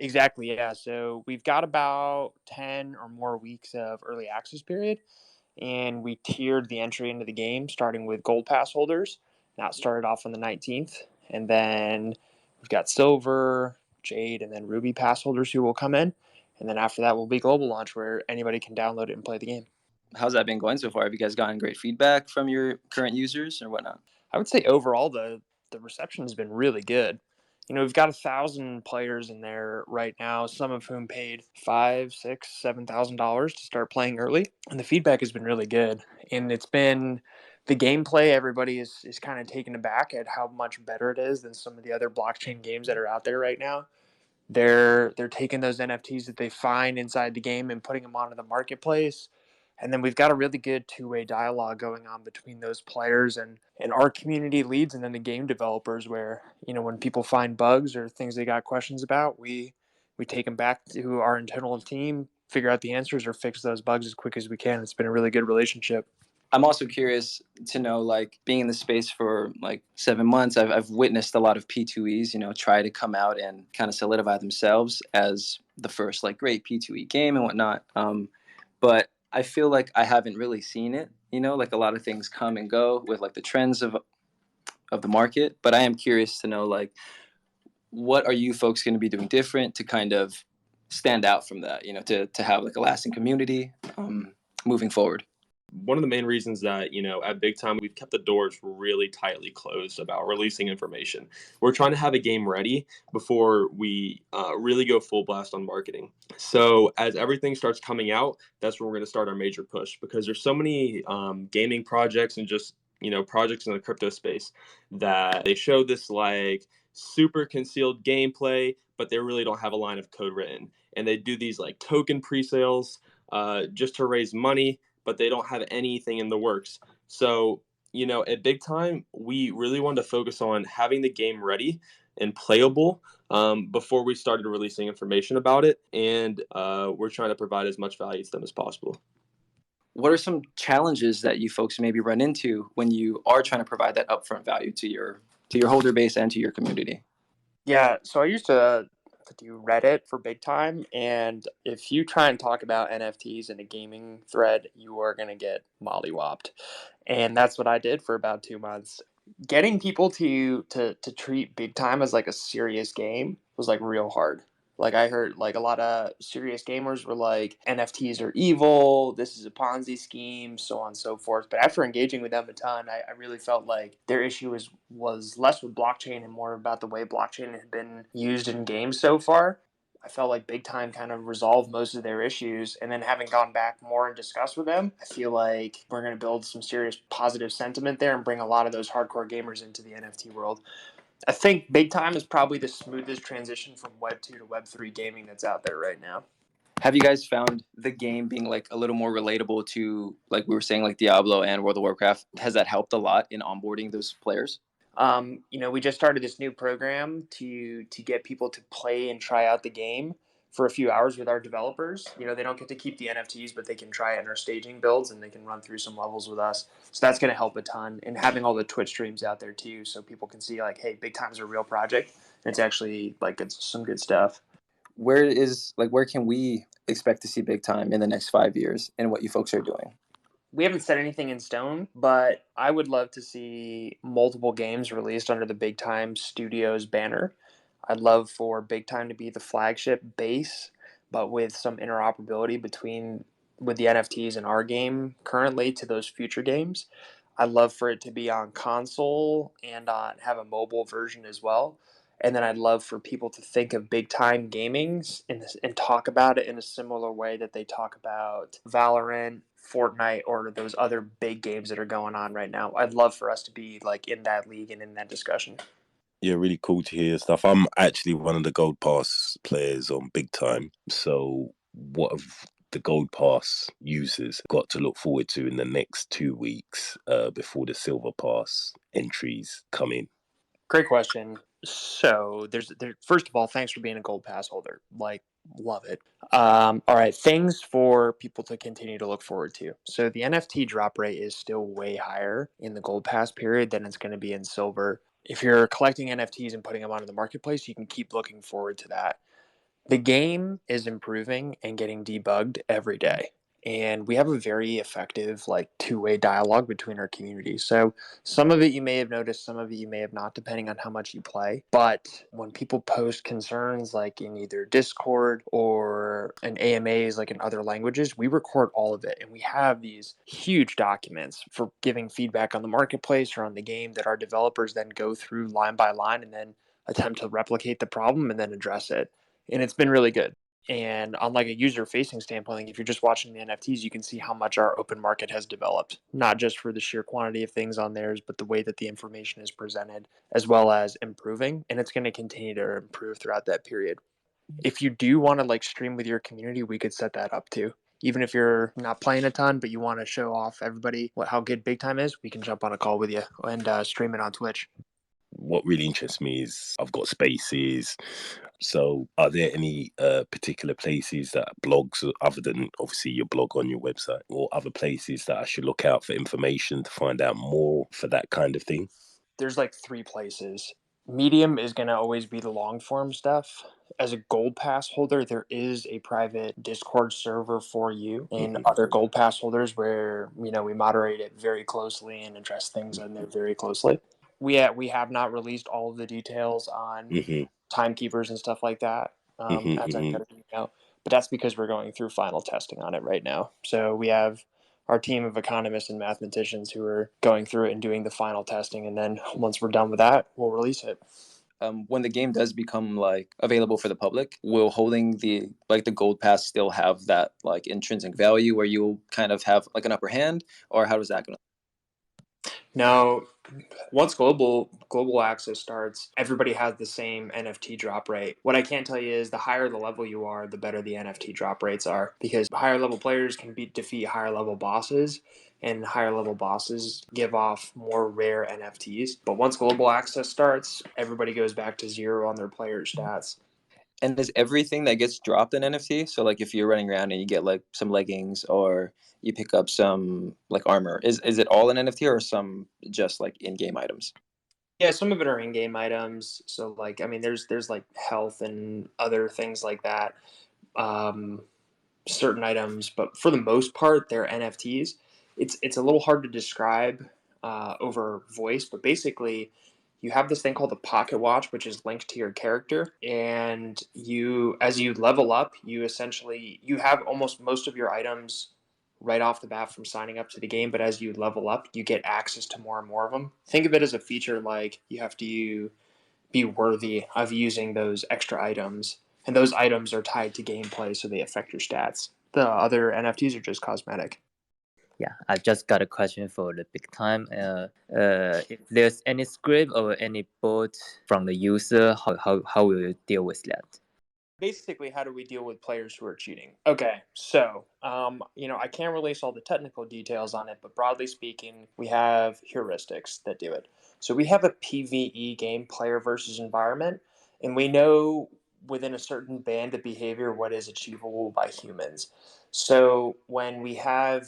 Exactly, yeah. So we've got about 10 or more weeks of early access period, and we tiered the entry into the game, starting with gold pass holders. That started off on the 19th, and then we've got silver, jade, and then ruby pass holders who will come in. And then after that will be global launch, where anybody can download it and play the game. How's that been going so far? Have you guys gotten great feedback from your current users or whatnot? I would say overall the reception has been really good. We've got 1,000 players in there right now, some of whom paid $5, $6, $7,000 to start playing early, and the feedback has been really good. And it's been the gameplay. Everybody is kind of taken aback at how much better it is than some of the other blockchain games that are out there right now. They're taking those NFTs that they find inside the game and putting them onto the marketplace. And then we've got a really good two-way dialogue going on between those players and our community leads and then the game developers where, when people find bugs or things they got questions about, we take them back to our internal team, figure out the answers or fix those bugs as quick as we can. It's been a really good relationship. I'm also curious to know, like, being in the space for like 7 months, I've witnessed a lot of P2Es, try to come out and kind of solidify themselves as the first like great P2E game and whatnot. But I feel like I haven't really seen it, like a lot of things come and go with like the trends of the market. But I am curious to know, like, what are you folks going to be doing different to kind of stand out from that, to have like a lasting community moving forward? One of the main reasons that, at BigTime, we've kept the doors really tightly closed about releasing information. We're trying to have a game ready before we really go full blast on marketing. So as everything starts coming out, that's when we're going to start our major push, because there's so many gaming projects and just, projects in the crypto space that they show this like super concealed gameplay, but they really don't have a line of code written. And they do these like token pre-sales just to raise money, but they don't have anything in the works. So, at BigTime, we really wanted to focus on having the game ready and playable before we started releasing information about it. And we're trying to provide as much value to them as possible. What are some challenges that you folks maybe run into when you are trying to provide that upfront value to your holder base and to your community? Yeah, so I used to do Reddit for BigTime, and if you try and talk about NFTs in a gaming thread, you are gonna get mollywopped, and that's what I did for about 2 months. Getting people to treat BigTime as like a serious game was like real hard. Like I heard like a lot of serious gamers were like NFTs are evil, this is a Ponzi scheme, so on and so forth. But after engaging with them a ton, I really felt like their issue was less with blockchain and more about the way blockchain had been used in games so far. I felt like BigTime kind of resolved most of their issues. And then having gone back more and discussed with them, I feel like we're going to build some serious positive sentiment there and bring a lot of those hardcore gamers into the NFT world. I think BigTime is probably the smoothest transition from Web 2 to Web 3 gaming that's out there right now. Have you guys found the game being like a little more relatable to, like we were saying, like Diablo and World of Warcraft? Has that helped a lot in onboarding those players? We just started this new program to get people to play and try out the game for a few hours with our developers. They don't get to keep the NFTs, but they can try it in our staging builds and they can run through some levels with us. So that's going to help a ton. And having all the Twitch streams out there too, so people can see like, hey, BigTime's a real project. And it's actually like it's some good stuff. Where can we expect to see BigTime in the next 5 years and what you folks are doing? We haven't set anything in stone, but I would love to see multiple games released under the BigTime Studios banner. I'd love for BigTime to be the flagship base, but with some interoperability with the NFTs in our game currently to those future games. I'd love for it to be on console and have a mobile version as well. And then I'd love for people to think of BigTime gaming and talk about it in a similar way that they talk about Valorant, Fortnite, or those other big games that are going on right now. I'd love for us to be like in that league and in that discussion. Yeah, really cool to hear stuff. I'm actually one of the Gold Pass players on BigTime. So what have the Gold Pass users got to look forward to in the next 2 weeks before the Silver Pass entries come in? Great question. So first of all, thanks for being a Gold Pass holder. Like, love it. All right, things for people to continue to look forward to. So the NFT drop rate is still way higher in the Gold Pass period than it's going to be in Silver. If you're collecting NFTs and putting them onto the marketplace, you can keep looking forward to that. The game is improving and getting debugged every day. And we have a very effective, like, two-way dialogue between our community. So some of it you may have noticed, some of it you may have not, depending on how much you play. But when people post concerns, like in either Discord or in AMAs, like in other languages, we record all of it. And we have these huge documents for giving feedback on the marketplace or on the game that our developers then go through line by line and then attempt to replicate the problem and then address it. And it's been really good. And on like a user facing standpoint, if you're just watching the NFTs, you can see how much our open market has developed, not just for the sheer quantity of things on theirs, but the way that the information is presented, as well as improving. And it's going to continue to improve throughout that period. If you do want to like stream with your community, we could set that up too. Even if you're not playing a ton, but you want to show off everybody how good Big Time is, we can jump on a call with you and stream it on Twitch. What really interests me is I've got spaces. So are there any particular places that blogs, other than obviously your blog on your website, or other places that I should look out for information to find out more for that kind of thing? There's like three places. Medium is going to always be the long form stuff. As a gold pass holder, there is a private Discord server for you and other gold pass holders where, we moderate it very closely and address things in there very closely. We have not released all of the details on timekeepers and stuff like that, as I said, but that's because we're going through final testing on it right now. So we have our team of economists and mathematicians who are going through it and doing the final testing, and then once we're done with that, we'll release it. When the game does become like available for the public, will holding the gold pass still have that like intrinsic value where you'll kind of have like an upper hand, or how does that go? Now, once global access starts, everybody has the same NFT drop rate. What I can tell you is the higher the level you are, the better the NFT drop rates are, because higher level players can defeat higher level bosses, and higher level bosses give off more rare NFTs. But once global access starts, everybody goes back to zero on their player stats. And is everything that gets dropped an NFT? So like if you're running around and you get like some leggings or you pick up some like armor, is it all an NFT or some just like in-game items? Yeah, some of it are in-game items. So like, I mean, there's like health and other things like that. Certain items, but for the most part, they're NFTs. It's a little hard to describe over voice, but basically, you have this thing called the Pocket Watch, which is linked to your character, and as you level up, you have almost most of your items right off the bat from signing up to the game. But as you level up, you get access to more and more of them. Think of it as a feature like you have to be worthy of using those extra items. And those items are tied to gameplay, so they affect your stats. The other NFTs are just cosmetic. Yeah, I just got a question for the Big Time. If there's any script or any bot from the user, how will you deal with that? Basically, how do we deal with players who are cheating? Okay, so I can't release all the technical details on it, but broadly speaking, we have heuristics that do it. So we have a PvE game, player versus environment, and we know within a certain band of behavior what is achievable by humans. So when we have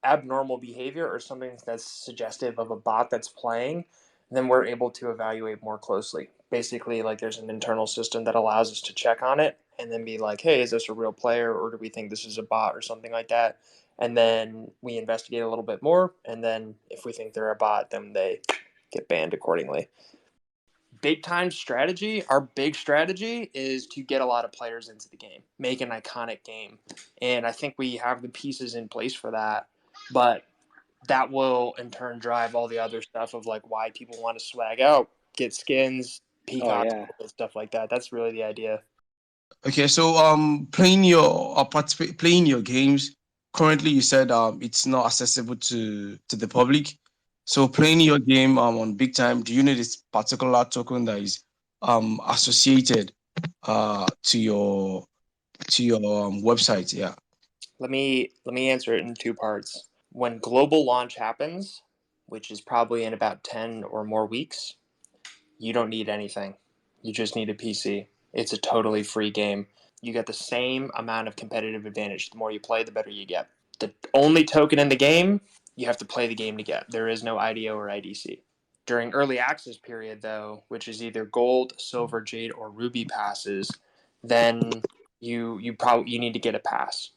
abnormal behavior or something that's suggestive of a bot that's playing, then we're able to evaluate more closely. Basically, like there's an internal system that allows us to check on it and then be like, hey, is this a real player or do we think this is a bot or something like that? And then we investigate a little bit more. And then if we think they're a bot, then they get banned accordingly. Big time strategy, our big strategy is to get a lot of players into the game, make an iconic game. And I think we have the pieces in place for that. But that will in turn drive all the other stuff of like why people want to swag out, get skins, peacocks, stuff like that. That's really the idea. Okay, so playing your games. Currently, you said it's not accessible to the public. So playing your game on Big Time, do you need this particular token that is associated to your website? Yeah. Let me answer it in two parts. When global launch happens, which is probably in about 10 or more weeks, you don't need anything. You just need a PC. It's a totally free game. You get the same amount of competitive advantage. The more you play, the better you get. The only token in the game, you have to play the game to get. There is no IDO or IDC. During early access period, though, which is either gold, silver, jade, or ruby passes, then you need to get a pass.